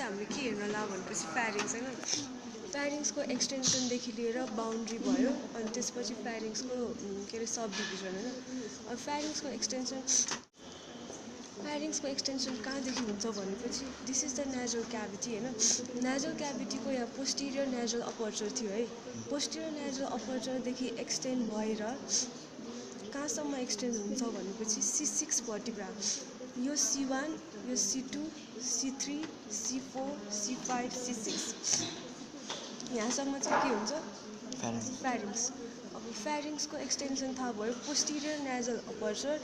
चाहिँ हामीले के हेर्न ला भनेपछि फ्यारिङ्स हैन फ्यारिङ्सको एक्सटेन्सनदेखि लिएर बाउन्ड्री भयो अनि त्यसपछि फ्यारिङ्सको के अरे सब डिभिजन हैन अब फ्यारिङ्सको एक्सटेन्सन कहाँदेखि हुन्छ भनेपछि this is the nasal cavity हैन नेजल क्याभिटीको यहाँ पोस्टिरियर नेजल अपर्चर थियो है पोस्टिरियर नेजल अपर्चरदेखि एक्सटेन्ड भएर कहाँसम्म एक्सटेन्ड हुन्छ भनेपछि C6 भर्टिब्रा यो C1 यो C2 C3 C4 C5 C6 यहाँसम्म चाहिँ के हुन्छ फ्यारिङ्स अब फ्यारिङ्सको एक्सटेन्सन थाहा भयो पोस्टिरियर नेजल अपर्चर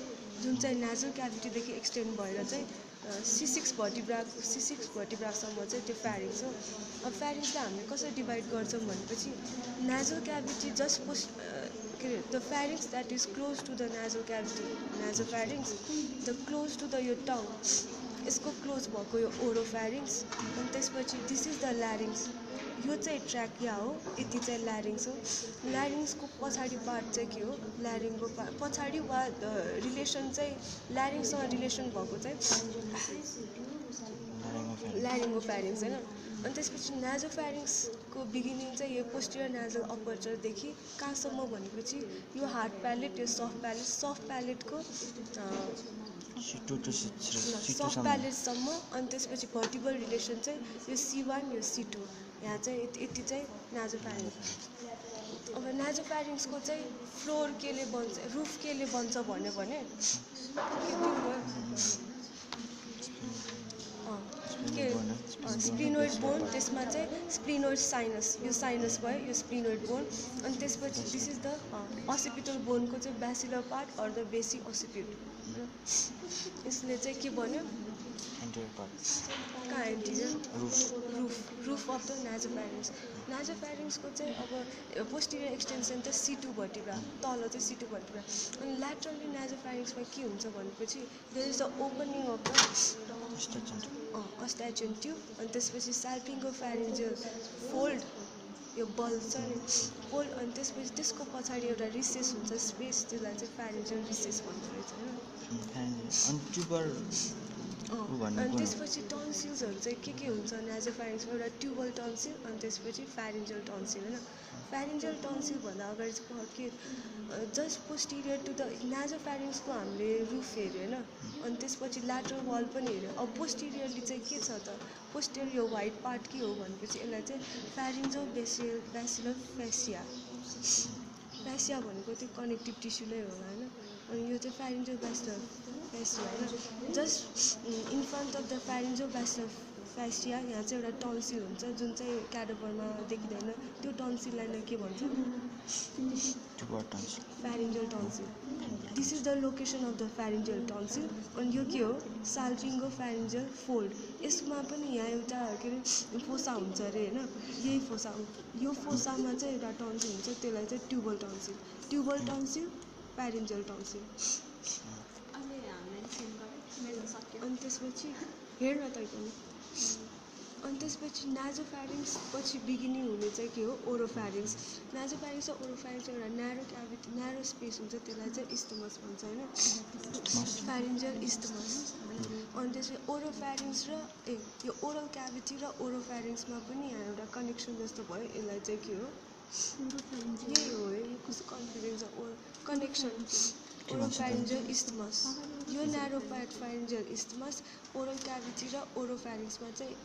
जुन चाहिँ नेजल क्याभिटीदेखि एक्सटेन्ड भएर चाहिँ C6 भर्टिब्रासम्म चाहिँ त्यो फ्यारिङ्स हो अब फ्यारिङ्सलाई हामीले कसरी डिभाइड गर्छौँ भनेपछि नेजल क्याभिटी जस्ट के अरे the pharynx that is close to the nasal cavity nasal pharynx the close to the यो टङ यसको क्लोज भएको यो ओरो फ्यारिङ्स अनि त्यसपछि दिस इज द ल्यारिङ्स यो चाहिँ ट्र्याकिया हो यति चाहिँ ल्यारिङ्स हो ल्यारिङ्सको पछाडि पार्ट चाहिँ के हो ल्यारिङको पछाडि वा रिलेसन चाहिँ ल्यारिङ्ससँग रिलेसन भएको चाहिँ ल्यारिङ्गो फ्यारिङ्स हैन अनि त्यसपछि नेजो फ्यारिङ्सको बिगिनिङ चाहिँ यो पोस्टिरियर नेजल अपर्चरदेखि कहाँसम्म भनेपछि यो हार्ड प्यालेट यो सफ्ट प्यालेटको सफ्ट प्यालेटसम्म अनि त्यसपछि भर्टिबल रिलेसन चाहिँ यो C1 यो C2 यहाँ चाहिँ यति चाहिँ नेजो फ्यारिङ्स अब नेजो फ्यारिङ्सको चाहिँ फ्लोर केले बन्छ रुफ केले बन्छ भन्यो भने स्प्लिनोइड बोन त्यसमा चाहिँ स्प्लिनोइड साइनस यो साइनस भयो यो स्प्लिनोइड बोन अनि त्यसपछि दिस इज द असिपिटल बोनको चाहिँ ब्यासिलर पार्ट अर द बेसिक असिपिट यसले चाहिँ के भन्यो कहाँ एन्टिरियर रुफ अफ द नाजोफ्यारिङ्सको चाहिँ अब पोस्टिरियर एक्सटेन्सन चाहिँ C2 भर्टिब्रा तल चाहिँ C2 भर्टिब्रा अनि ल्याटरली नाजोफ्यारिङ्समा के हुन्छ भनेपछि there is the opening of the Eustachian tube अनि त्यसपछि साल्पिङ्गो फ्यारिन्जियल फोल्ड यो बल्ब छ नि फोल्ड अनि त्यसपछि त्यसको पछाडि एउटा रिसेस हुन्छ स्पेस त्यसलाई चाहिँ फ्यारिन्जियल रिसेस भन्छ रहेछ हैन अनि त्यसपछि टन्सिल्सहरू चाहिँ के हुन्छ नाजोफ्यारिङ्समा एउटा ट्युबल टन्सिल अनि त्यसपछि फ्यारिन्जियल टन्सिल हैन फ्यारिन्जियल टन्सिल भन्दा अगाडि चाहिँ के जस्ट पोस्टिरियर टु द नाजोफ्यारिङ्सको हामीले रुफ हेऱ्यो हैन अनि त्यसपछि ल्याटरल वाल पनि हेऱ्यो अब पोस्टिरियरली चाहिँ के छ त पोस्टिरियर यो व्हाइट पार्ट के हो भनेपछि यसलाई चाहिँ फ्यारिन्जो ब्यासिलर फ्यासिया भनेको त्यो कनेक्टिभ टिस्यु नै हो हैन अनि यो चाहिँ फ्यारिन्जो ब्यासिलर फ्यासिया हैन just in front of the pharyngobasilar fascia यहाँ चाहिँ एउटा टन्सिल हुन्छ जुन चाहिँ क्याडोपरमा देखिँदैन त्यो टन्सिललाई नै के भन्छ pharyngeal tonsil this is the location of the pharyngeal tonsil अनि यो के हो साल्पिङ्गो फ्यारिन्जियल फोल्ड यसमा पनि यहाँ एउटा के अरे फोसा हुन्छ अरे हैन यही फोसा यो फोसामा चाहिँ एउटा टन्सिल हुन्छ त्यसलाई चाहिँ ट्युबल टन्सिल फ्यारिन्जियल टन्सिल अनि त्यसपछि हेर्न तैँले अनि त्यसपछि नाजोफ्यारिङ्स पछि बिगिनिङ हुने चाहिँ के हो ओरोफ्यारिङ्स नाजोफ्यारिङ्स र ओरोफ्यारिङ्स एउटा न्यारो क्याभिटी न्यारो स्पेस हुन्छ त्यसलाई चाहिँ इस्थमस भन्छ हैन फ्यारिन्जियल इस्थमस अनि त्यसपछि ओरोफ्यारिङ्स र यो ओरल क्याभिटी र ओरोफ्यारिङ्समा पनि यहाँ एउटा कनेक्सन जस्तो भयो यसलाई चाहिँ के हो यही हो है कस्तो कन्फ्युजन छ कनेक्सन ओरोफ्यारिन्जियल इस्थमस यो न्यारो फ्यारिन्जियल इस्थमस ओरल क्याभिटी र ओरोफ्यारिङ्समा चाहिँ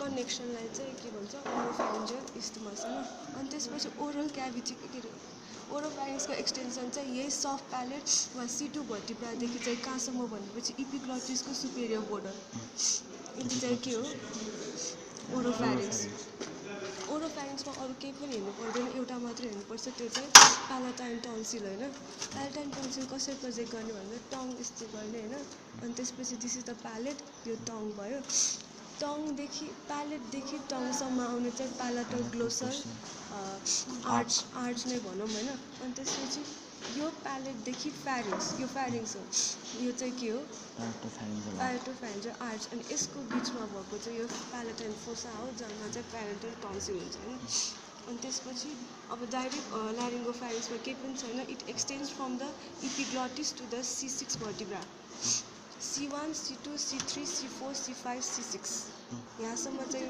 कनेक्सनलाई चाहिँ के भन्छ ओरोफ्यारिन्जियल इस्थमस हैन अनि त्यसपछि ओरल क्याभिटी के अरे ओरोफ्यारिङ्सको एक्सटेन्सन चाहिँ यही सफ्ट प्यालेट वा C2 भर्टिब्रादेखि चाहिँ कहाँसम्म भनेपछि इपिग्लोटिसको सुपेरियर बोर्डर यति चाहिँ के हो ओरोफ्यारिङ्समा अरू केही पनि हेर्नु पर्दैन एउटा मात्रै हेर्नुपर्छ त्यो चाहिँ प्यालाटाइन टन्सिल हैन प्यालाटाइन टन्सिल कसरी प्रोजेक्ट गर्ने भन्दा टङ यस्तो गर्ने हैन अनि त्यसपछि दिस इज द प्यालेट यो टङ भयो प्यालेटदेखि टङसम्म आउने चाहिँ प्यालाटल ग्लोसर आर्च नै भनौँ हैन अनि त्यसपछि यो प्यालेटदेखि यो फ्यारिङ्स हो यो चाहिँ के हो प्यालेटोफ्यारिन्जियल आर्च अनि यसको बिचमा भएको चाहिँ यो प्यालाटाइन फोसा हो जसमा चाहिँ प्यालेटल टन्सिल हुन्छ हैन अनि त्यसपछि अब डाइरेक्ट ल्यारिङ्गोफ्यारिङ्समा केही पनि छैन it extends from the epiglottis to the C6 vertebra C1 C2 C3 C4 C5 C6 यहाँसम्म चाहिँ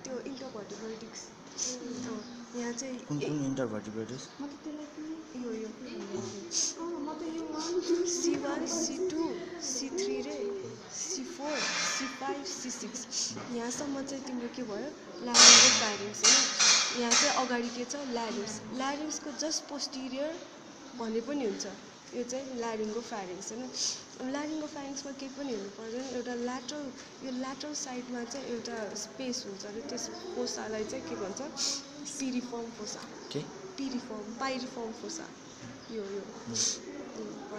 त्यो इन्टरभर्टिबल डिस्क यहाँ चाहिँ कुन इन्टरभर्टिबल डिस्क यो C1 C2 C3 रे C4 C5 C6 यहाँसम्म चाहिँ तिम्रो के भयो ल्यारिङ्गो फ्यारिङ्स होइन यहाँ चाहिँ अगाडि के छ ल्यारिङ्सको जस्ट पोस्टिरियर भने पनि हुन्छ यो चाहिँ ल्यारिङ्गो फ्यारिङ्स होइन ल्यारिङ्गो फ्यारिङ्समा केही पनि हेर्नु पर्दैन एउटा ल्याटरल साइडमा चाहिँ एउटा स्पेस हुन्छ र त्यस फोसालाई चाहिँ के भन्छ पिरिफर्म फोसा पाइरिफर्म फोसा यो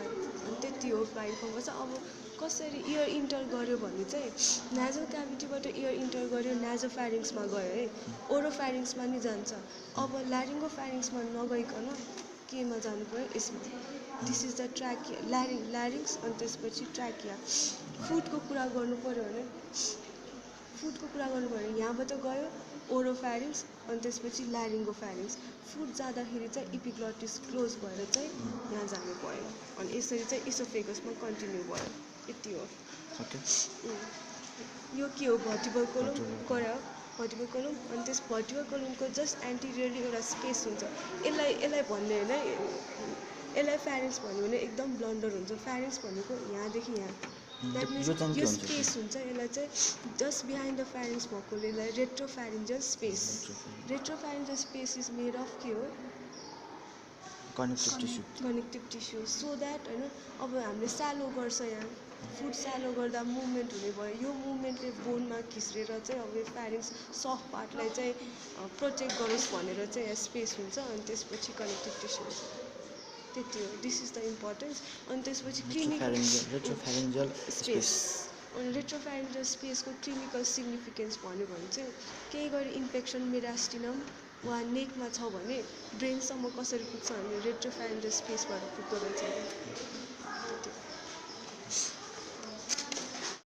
अनि त्यति हो पाइरिफर्म फोसा अब कसरी इयर इन्टर गर्यो भने चाहिँ नाजल क्याभिटीबाट इयर इन्टर गर्यो नाजोफ्यारिङ्समा गयो है ओरोफ्यारिङ्समा नि जान्छ अब ल्यारिङ्गो फ्यारिङ्समा नगइकन केमा जानु पर्यो यसमा दिस इज द ट्र्याकिया ल्यारिङ्स अनि त्यसपछि ट्र्याकिया फुडको कुरा गर्नु पर्यो भने यहाँबाट गयो ओरोफ्यारिङ्स अनि त्यसपछि ल्यारिङ्गो फ्यारिङ्स फुड जाँदाखेरि चाहिँ इपिग्लोटिस क्लोज भएर चाहिँ यहाँ जानु पर्यो अनि यसरी चाहिँ इसोफेगसमा कन्टिन्यू भयो यति हो यो के हो भर्टिबल कोलम भर्टिबल कोलम अनि त्यस भर्टिबल कोलमको जस्ट एन्टिरियरली एउटा स्पेस हुन्छ यसलाई भन्ने होइन यसलाई फ्यारिङ्स भन्यो भने एकदम ब्लन्डर हुन्छ फ्यारिङ्स भनेको यहाँदेखि यहाँ द्याट मिन्स यो स्पेस हुन्छ यसलाई चाहिँ जस्ट बिहाइन्ड द फ्यारिङ्स भएकोले यसलाई रेट्रोफ्यारिन्जियल स्पेस इज मेड अफ के हो कनेक्टिभ टिस्यु सो द्याट होइन अब हामीले स्यालो गर्छ यहाँ फुड स्यालो गर्दा मुभमेन्ट हुने भयो यो मुभमेन्टले बोनमा खिच्रेर चाहिँ अब यो फ्यारिङ्स सफ्ट पार्टलाई चाहिँ प्रोटेक्ट गरोस् भनेर चाहिँ यहाँ स्पेस हुन्छ अनि त्यसपछि कनेक्टिभ टिस्यु हुन्छ त्यति हो दिस इज द इम्पोर्टेन्स अनि त्यसपछि रेट्रोफ्यारिन्जियल स्पेस अनि रेट्रोफ्यारिन्जियल स्पेसको क्लिनिकल सिग्निफिकेन्स भन्यो भने चाहिँ केही गरी इन्फेक्सन मेरास्टिनम वा नेकमा छ भने ब्रेनसम्म कसरी पुग्छ भने रेट्रोफ्यारिन्जियल स्पेसबाट पुग्दो रहेछ